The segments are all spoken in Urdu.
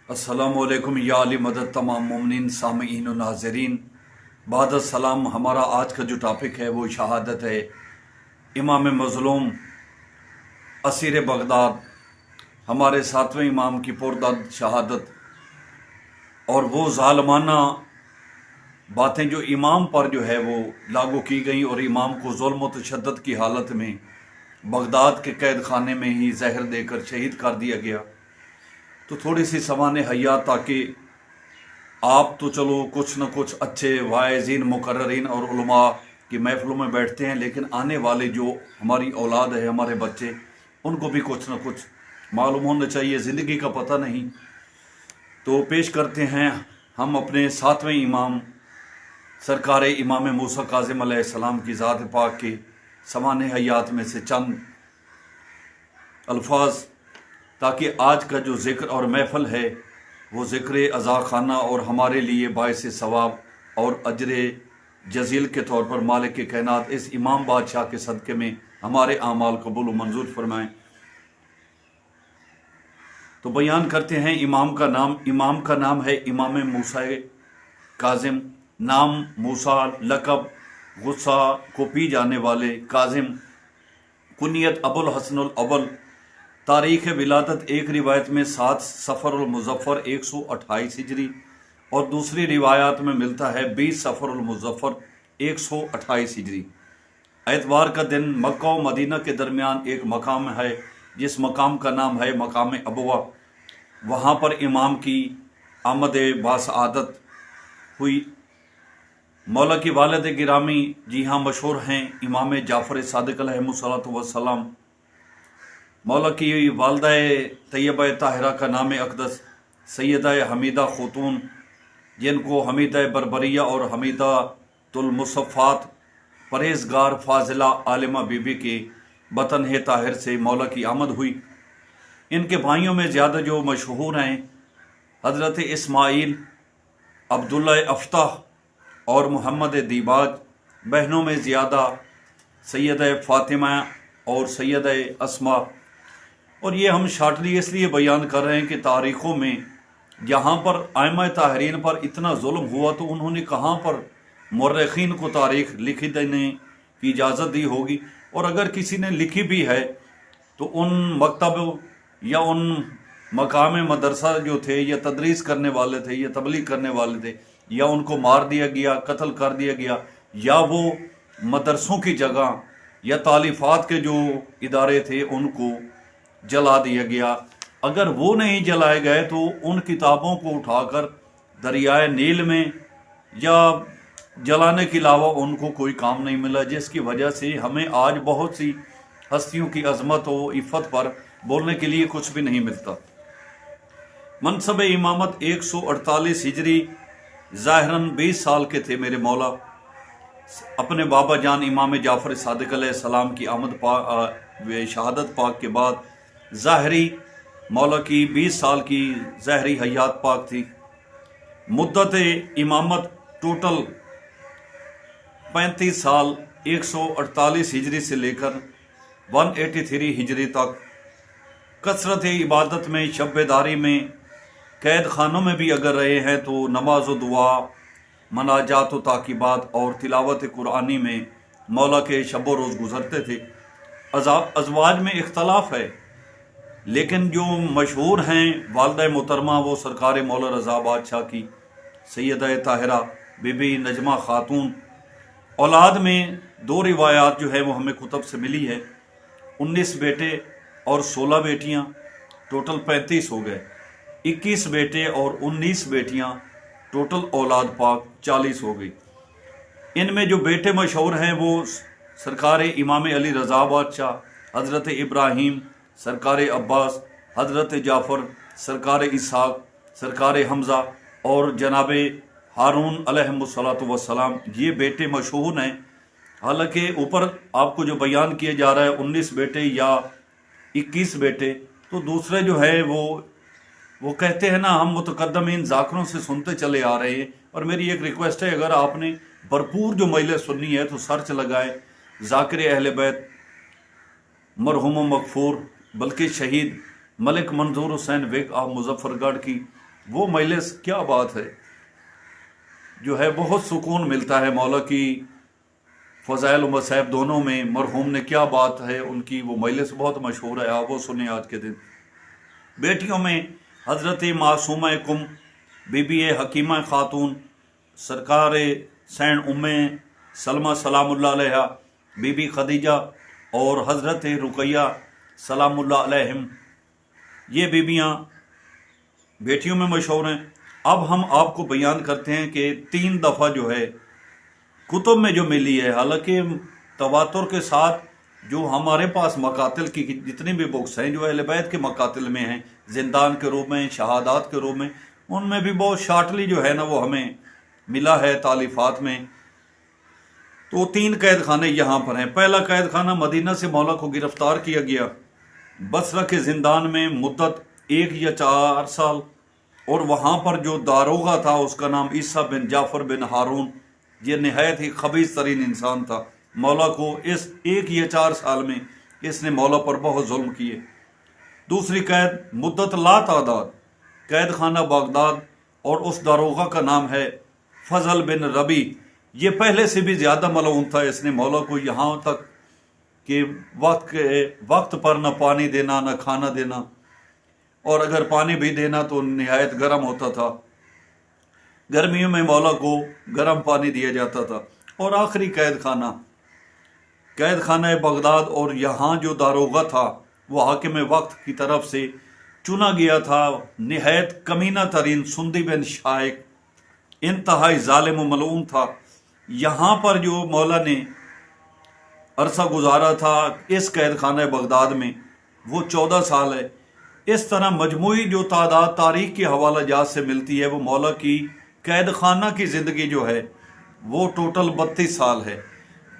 السلام علیکم یا علی مدد تمام مومنین سامعین و ناظرین۔ بعد السلام، ہمارا آج کا جو ٹاپک ہے وہ شہادت ہے امام مظلوم اسیر بغداد، ہمارے ساتویں امام کی پردرد شہادت، اور وہ ظالمانہ باتیں جو امام پر جو ہے وہ لاگو کی گئیں اور امام کو ظلم و تشدد کی حالت میں بغداد کے قید خانے میں ہی زہر دے کر شہید کر دیا گیا۔ تو تھوڑی سی سوانح حیات، تاکہ آپ تو چلو کچھ نہ کچھ اچھے واعظین، مقررین اور علماء کی محفلوں میں بیٹھتے ہیں، لیکن آنے والے جو ہماری اولاد ہے، ہمارے بچے، ان کو بھی کچھ نہ کچھ معلوم ہونا چاہیے، زندگی کا پتہ نہیں۔ تو پیش کرتے ہیں ہم اپنے ساتویں امام سرکار امام موسیٰ کاظم علیہ السلام کی ذات پاک کے سوانح حیات میں سے چند الفاظ، تاکہ آج کا جو ذکر اور محفل ہے وہ ذکر عزا خانہ اور ہمارے لیے باعث ثواب اور اجر جزیل کے طور پر مالک کائنات اس امام بادشاہ کے صدقے میں ہمارے اعمال قبول و منظور فرمائیں۔ تو بیان کرتے ہیں امام کا نام ہے امام موسیٰ کاظم، نام موسیٰ، لقب غصہ کو پی جانے والے، کاظم کنیت ابو الحسن الاول، تاریخ ولادت ایک روایت میں 7 صفر المظفر 128 ہجری اور دوسری روایات میں ملتا ہے 20 صفر المظفر 128 ہجری۔ اتوار کا دن مکہ و مدینہ کے درمیان ایک مقام ہے جس مقام کا نام ہے مقام ابوا، وہاں پر امام کی آمد باسعادت ہوئی۔ مولا کی والد گرامی جی ہاں مشہور ہیں امام جعفر صادق علیہ الصلوۃ والسلام۔ مولا کی والدہ طیبہ طاہرہ کا نام اقدس سیدہ حمیدہ خاتون، جن کو حمیدہ بربریہ اور حمیدہ المصفات پرہیزگار فاضلہ عالمہ بی بی کے بطن طاہر سے مولا کی آمد ہوئی۔ ان کے بھائیوں میں زیادہ جو مشہور ہیں حضرت اسماعیل، عبداللہ افتح اور محمد دیباج، بہنوں میں زیادہ سیدہ فاطمہ اور سیدہ اسماء۔ اور یہ ہم شارٹلی اس لیے بیان کر رہے ہیں کہ تاریخوں میں جہاں پر ائمہ طاہرین پر اتنا ظلم ہوا تو انہوں نے کہاں پر مورخین کو تاریخ لکھی دینے کی اجازت دی ہوگی، اور اگر کسی نے لکھی بھی ہے تو ان مکتب یا ان مقام مدرسہ جو تھے یا تدریس کرنے والے تھے یا تبلیغ کرنے والے تھے، یا ان کو مار دیا گیا، قتل کر دیا گیا، یا وہ مدرسوں کی جگہ یا تالیفات کے جو ادارے تھے ان کو جلا دیا گیا۔ اگر وہ نہیں جلائے گئے تو ان کتابوں کو اٹھا کر دریائے نیل میں، یا جلانے کے علاوہ ان کو کوئی کام نہیں ملا، جس کی وجہ سے ہمیں آج بہت سی ہستیوں کی عظمت و عفت پر بولنے کے لیے کچھ بھی نہیں ملتا۔ منصب امامت 148 ہجری، ظاہراً 20 سال کے تھے میرے مولا اپنے بابا جان امام جعفر صادق علیہ السلام کی شہادت پاک کے بعد۔ ظاہری مولا کی 20 سال کی ظاہری حیات پاک تھی۔ مدت امامت ٹوٹل 35 سال، 148 ہجری سے لے کر 183 ہجری تک۔ کثرت عبادت میں، شب بیداری میں، قید خانوں میں بھی اگر رہے ہیں تو نماز و دعا، مناجات و تعقیبات اور تلاوت قرآنی میں مولا کے شب و روز گزرتے تھے۔ ازواج میں اختلاف ہے، لیکن جو مشہور ہیں والدہ محترمہ وہ سرکار مولا رضا بادشاہ کی سیدہ طاہرہ بی بی نجمہ خاتون۔ اولاد میں 2 روایات جو ہے وہ ہمیں کتب سے ملی ہے، 19 بیٹے اور 16 بیٹیاں، ٹوٹل 35 ہو گئے، 21 بیٹے اور 19 بیٹیاں، ٹوٹل اولاد پاک 40 ہو گئی۔ ان میں جو بیٹے مشہور ہیں وہ سرکار امام علی رضا بادشاہ، حضرت ابراہیم، سرکار عباس، حضرت جعفر، سرکار اسحاق، سرکار حمزہ اور جناب ہارون علیہ الصلوۃ والسلام، یہ بیٹے مشہور ہیں۔ حالانکہ اوپر آپ کو جو بیان کیا جا رہا ہے 19 بیٹے یا 21 بیٹے، تو دوسرے جو ہے وہ کہتے ہیں نا، ہم متقدمین ذاکروں سے سنتے چلے آ رہے ہیں۔ اور میری ایک ریکویسٹ ہے، اگر آپ نے بھرپور جو مجلس سننی ہے تو سرچ لگائے ذاکر اہل بیت مرحوم و مغفور بلکہ شہید ملک منظور حسین ویک آف مظفر گڑھ کی وہ مجلس کیا بات ہے، جو ہے بہت سکون ملتا ہے مولا کی فضائل و مصائب دونوں میں. مرحوم نے کیا بات ہے ان کی، وہ مجلس بہت مشہور ہے، آپ وہ سنیں آج کے دن. بیٹیوں میں حضرت معصومہ کم بی بی حکیمہ خاتون، سرکار سین ام سلمہ سلام اللہ علیہ، بی بی خدیجہ اور حضرت رقیہ سلام اللہ علیہم، یہ بیویاں بیٹیوں میں مشہور ہیں. اب ہم آپ کو بیان کرتے ہیں کہ 3 دفعہ جو ہے کتب میں جو ملی ہے، حالانکہ تواتر کے ساتھ جو ہمارے پاس مقاتل کی جتنی بھی بکس ہیں جو اہل بیت کے مقاتل میں ہیں، زندان کے روپ میں، شہادات کے روپ میں، ان میں بھی بہت شارٹلی جو ہے نا وہ ہمیں ملا ہے تالیفات میں. تو 3 قید خانے یہاں پر ہیں. پہلا قید خانہ مدینہ سے مولا کو گرفتار کیا گیا، بصرہ کے زندان میں مدت 1 یا 4 سال، اور وہاں پر جو داروغہ تھا اس کا نام عیسیٰ بن جعفر بن ہارون، یہ نہایت ہی خبیث ترین انسان تھا. مولا کو اس 1 یا 4 سال میں اس نے مولا پر بہت ظلم کیے. دوسری قید مدت لا تعداد قید خانہ بغداد، اور اس داروغہ کا نام ہے فضل بن ربی. یہ پہلے سے بھی زیادہ ملعون تھا، اس نے مولا کو یہاں تک کہ وقت پر نہ پانی دینا نہ کھانا دینا، اور اگر پانی بھی دینا تو نہایت گرم ہوتا تھا. گرمیوں میں مولا کو گرم پانی دیا جاتا تھا. اور آخری قید خانہ بغداد، اور یہاں جو داروغہ تھا وہ حاکم وقت کی طرف سے چنا گیا تھا، نہایت کمینہ ترین سندی بن شائق، انتہائی ظالم و ملعون تھا. یہاں پر جو مولا نے عرصہ گزارا تھا اس قید خانہ بغداد میں وہ 14 سال ہے. اس طرح مجموعی جو تعداد تاریخ کے حوالہ جات سے ملتی ہے، وہ مولا کی قید خانہ کی زندگی جو ہے وہ ٹوٹل 32 سال ہے.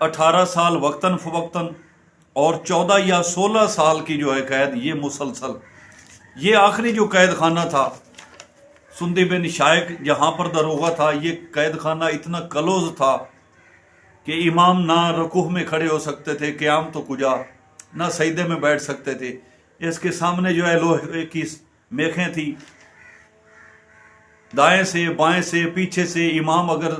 18 سال وقتاً فوقتاً اور 14 یا 16 سال کی جو ہے قید، یہ مسلسل. یہ آخری جو قید خانہ تھا سندی بن شائق جہاں پر داروغہ تھا، یہ قید خانہ اتنا کلوز تھا کہ امام نہ رکوع میں کھڑے ہو سکتے تھے، قیام تو کجا، نہ سجدے میں بیٹھ سکتے تھے. اس کے سامنے جو ہے لوہے کی میخیں تھی، دائیں سے بائیں سے پیچھے سے. امام اگر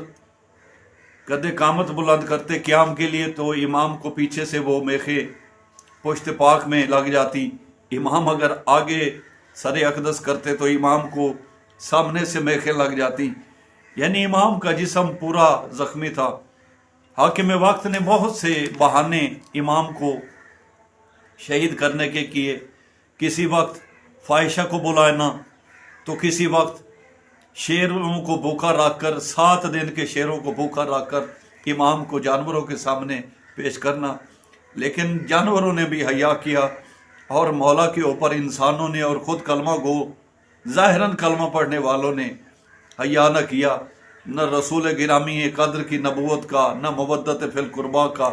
قد قامت بلند کرتے قیام کے لیے تو امام کو پیچھے سے وہ میخیں پشت پاک میں لگ جاتی. امام اگر آگے سر اقدس کرتے تو امام کو سامنے سے میخیں لگ جاتی. یعنی امام کا جسم پورا زخمی تھا. حاکم وقت نے بہت سے بہانے امام کو شہید کرنے کے کیے. کسی وقت فاحشہ کو بلانا، تو کسی وقت شیروں کو بھوکا رکھ کر 7 دن کے شیروں کو بھوکا رکھ کر امام کو جانوروں کے سامنے پیش کرنا. لیکن جانوروں نے بھی حیا کیا، اور مولا کے اوپر انسانوں نے اور خود کلمہ گو ظاہراً کلمہ پڑھنے والوں نے حیا نہ کیا. نہ رسول گرامی قدر کی نبوت کا، نہ مودت فی القربا کا،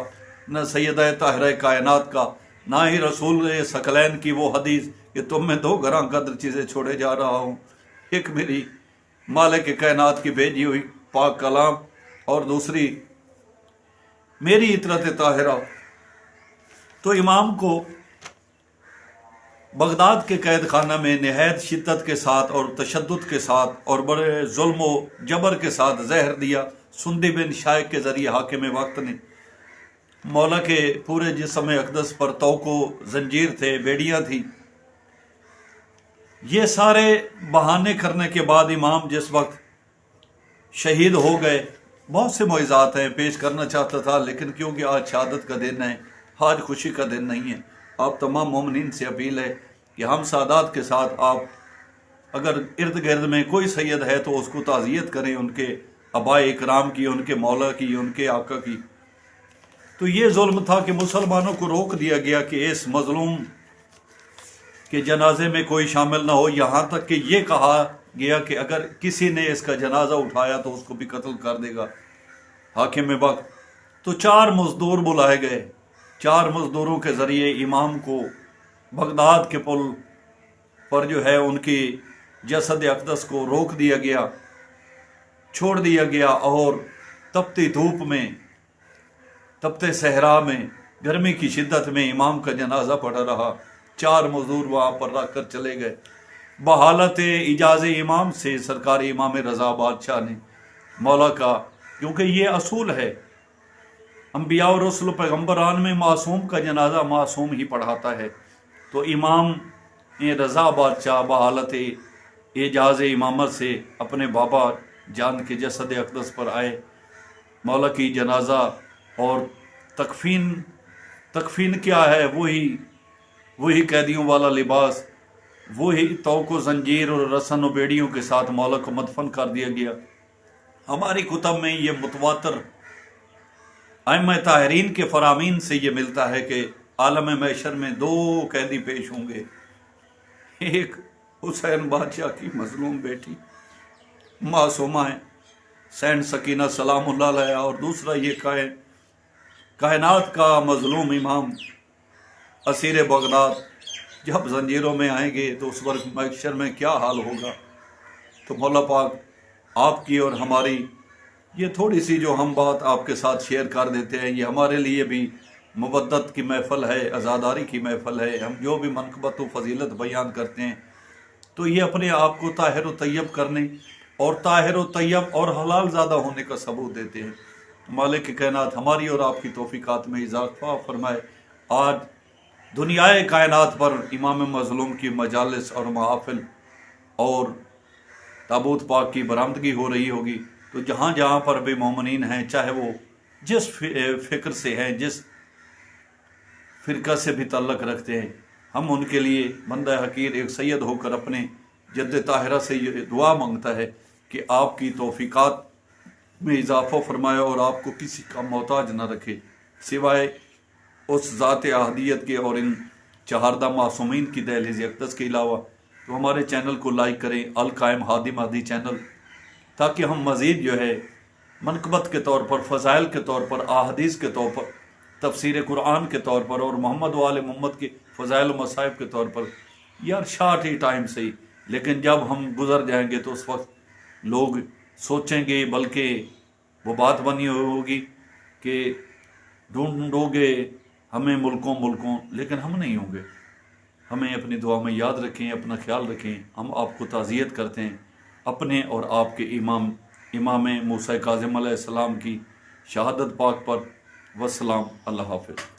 نہ سیدہ طاہرہ کائنات کا، نہ ہی رسول ثقلین کی وہ حدیث کہ تم میں 2 گراں قدر چیزیں چھوڑے جا رہا ہوں، ایک میری مالک کائنات کی بھیجی ہوئی پاک کلام، اور دوسری میری اطرت طاہرہ. تو امام کو بغداد کے قید خانہ میں نہایت شدت کے ساتھ اور تشدد کے ساتھ اور بڑے ظلم و جبر کے ساتھ زہر دیا سندی بن شائق کے ذریعے حاکم وقت نے. مولا کے پورے جسم اقدس پر توق و زنجیر تھے، بیڑیاں تھی. یہ سارے بہانے کرنے کے بعد امام جس وقت شہید ہو گئے، بہت سے معجزات ہیں پیش کرنا چاہتا تھا، لیکن کیونکہ آج شہادت کا دن ہے، آج خوشی کا دن نہیں ہے. آپ تمام مومنین سے اپیل ہے کہ ہم سادات کے ساتھ، آپ اگر ارد گرد میں کوئی سید ہے تو اس کو تعزیت کریں، ان کے آباء اکرام کی، ان کے مولا کی، ان کے آقا کی. تو یہ ظلم تھا کہ مسلمانوں کو روک دیا گیا کہ اس مظلوم کے جنازے میں کوئی شامل نہ ہو. یہاں تک کہ یہ کہا گیا کہ اگر کسی نے اس کا جنازہ اٹھایا تو اس کو بھی قتل کر دے گا حاکم وقت. تو 4 مزدور بلائے گئے. 4 مزدوروں کے ذریعے امام کو بغداد کے پل پر جو ہے ان کی جسد اقدس کو روک دیا گیا، چھوڑ دیا گیا، اور تپتی دھوپ میں، تپتے صحرا میں، گرمی کی شدت میں امام کا جنازہ پڑا رہا. 4 مزدور وہاں پر رکھ کر چلے گئے. بحالت اجاز امام سے سرکار امام رضا بادشاہ نے مولا کا، کیونکہ یہ اصول ہے، انبیاء و رسل و پیغمبران میں معصوم کا جنازہ معصوم ہی پڑھاتا ہے، تو امام رضا بادشاہ بحالت اعجاز امامت سے اپنے بابا جان کے جسد اقدس پر آئے، مولا کی جنازہ اور تکفین کیا ہے؟ وہی قیدیوں والا لباس، وہی توق و زنجیر اور رسن و بیڑیوں کے ساتھ مولا کو مدفن کر دیا گیا۔ ہماری کتب میں یہ متواتر ائمہ طاہرین کے فرامین سے یہ ملتا ہے کہ عالم محشر میں 2 قیدی پیش ہوں گے، ایک حسین بادشاہ کی مظلوم بیٹی معصومہ ہے سینڈ سکینہ سلام اللہ علیہ، اور دوسرا یہ کائنات کا مظلوم امام اسیر بغداد جب زنجیروں میں آئیں گے تو اس وقت محشر میں کیا حال ہوگا۔ تو مولا پاک آپ کی اور ہماری یہ تھوڑی سی جو ہم بات آپ کے ساتھ شیئر کر دیتے ہیں، یہ ہمارے لیے بھی مودت کی محفل ہے، عزاداری کی محفل ہے۔ ہم جو بھی منقبت و فضیلت بیان کرتے ہیں تو یہ اپنے آپ کو طاہر و طیب کرنے اور طاہر و طیب اور حلال زادہ ہونے کا ثبوت دیتے ہیں۔ مالک کائنات ہماری اور آپ کی توفیقات میں اضافہ فرمائے۔ آج دنیائے کائنات پر امام مظلوم کی مجالس اور محافل اور تابوت پاک کی برآمدگی ہو رہی ہوگی، تو جہاں جہاں پر بھی مومنین ہیں، چاہے وہ جس فکر سے ہیں، جس فرقہ سے بھی تعلق رکھتے ہیں، ہم ان کے لیے بندہ حقیر ایک سید ہو کر اپنے جد طاہرہ سے یہ دعا مانگتا ہے کہ آپ کی توفیقات میں اضافہ فرمائے اور آپ کو کسی کا محتاج نہ رکھے سوائے اس ذات احدیت کے اور ان چہاردہ معصومین کی دہلیز اقدس کے علاوہ۔ تو ہمارے چینل کو لائک کریں، القائم ہادی مہدی چینل، تاکہ ہم مزید جو ہے منقبت کے طور پر، فضائل کے طور پر، احادیث کے طور پر، تفسیر قرآن کے طور پر اور محمد و آل محمد کے فضائل و مصائب کے طور پر، یار شارٹ ہی ٹائم سے ہی، لیکن جب ہم گزر جائیں گے تو اس وقت لوگ سوچیں گے، بلکہ وہ بات بنی ہوگی کہ ڈھونڈو گے ہمیں ملکوں، لیکن ہم نہیں ہوں گے۔ ہمیں اپنی دعا میں یاد رکھیں، اپنا خیال رکھیں۔ ہم آپ کو تعزیت کرتے ہیں اپنے اور آپ کے امام موسیٰ کاظم علیہ السلام کی شہادت پاک پر۔ والسلام، اللہ حافظ۔